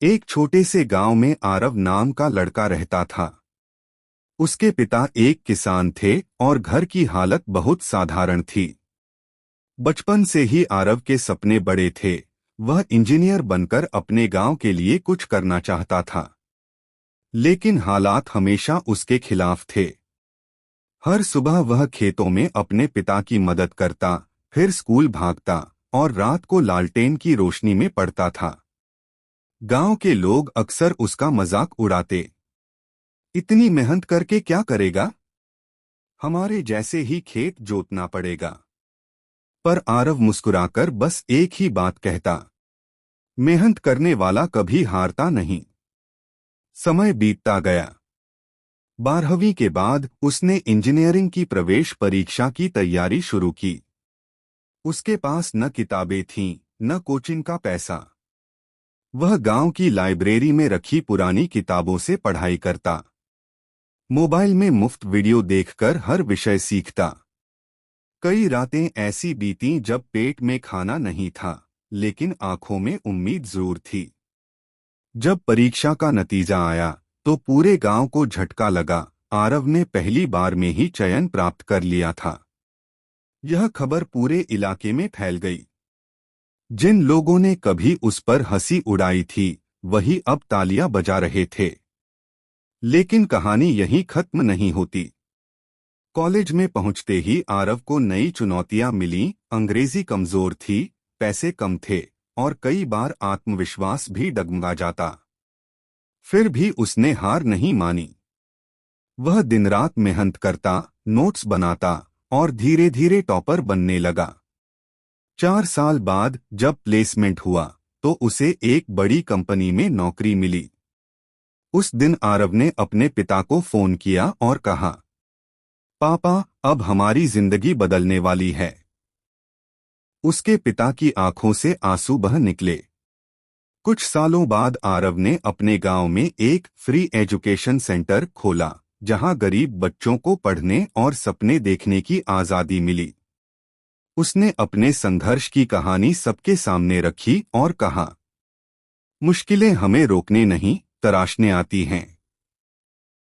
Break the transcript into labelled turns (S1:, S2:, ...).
S1: एक छोटे से गांव में आरव नाम का लड़का रहता था। उसके पिता एक किसान थे और घर की हालत बहुत साधारण थी। बचपन से ही आरव के सपने बड़े थे। वह इंजीनियर बनकर अपने गांव के लिए कुछ करना चाहता था, लेकिन हालात हमेशा उसके खिलाफ थे। हर सुबह वह खेतों में अपने पिता की मदद करता, फिर स्कूल भागता और रात को लालटेन की रोशनी में पढ़ता था। गांव के लोग अक्सर उसका मजाक उड़ाते, इतनी मेहनत करके क्या करेगा, हमारे जैसे ही खेत जोतना पड़ेगा। पर आरव मुस्कुराकर बस एक ही बात कहता, मेहनत करने वाला कभी हारता नहीं। समय बीतता गया। 12वीं के बाद उसने इंजीनियरिंग की प्रवेश परीक्षा की तैयारी शुरू की। उसके पास न किताबें थीं, न कोचिंग का पैसा। वह गांव की लाइब्रेरी में रखी पुरानी किताबों से पढ़ाई करता, मोबाइल में मुफ्त वीडियो देखकर हर विषय सीखता। कई रातें ऐसी बीतीं जब पेट में खाना नहीं था, लेकिन आंखों में उम्मीद जरूर थी। जब परीक्षा का नतीजा आया तो पूरे गांव को झटका लगा। आरव ने पहली बार में ही चयन प्राप्त कर लिया था। यह खबर पूरे इलाके में फैल गई। जिन लोगों ने कभी उस पर हंसी उड़ाई थी, वही अब तालियां बजा रहे थे। लेकिन कहानी यहीं खत्म नहीं होती। कॉलेज में पहुंचते ही आरव को नई चुनौतियां मिलीं। अंग्रेजी कमजोर थी, पैसे कम थे और कई बार आत्मविश्वास भी डगमगा जाता। फिर भी उसने हार नहीं मानी। वह दिन रात मेहनत करता, नोट्स बनाता और धीरे धीरे टॉपर बनने लगा। 4 साल बाद जब प्लेसमेंट हुआ तो उसे एक बड़ी कंपनी में नौकरी मिली। उस दिन आरव ने अपने पिता को फोन किया और कहा, पापा, अब हमारी जिंदगी बदलने वाली है। उसके पिता की आंखों से आंसू बह निकले। कुछ सालों बाद आरव ने अपने गांव में एक फ्री एजुकेशन सेंटर खोला, जहां गरीब बच्चों को पढ़ने और सपने देखने की आजादी मिली। उसने अपने संघर्ष की कहानी सबके सामने रखी और कहा, मुश्किलें हमें रोकने नहीं, तराशने आती हैं।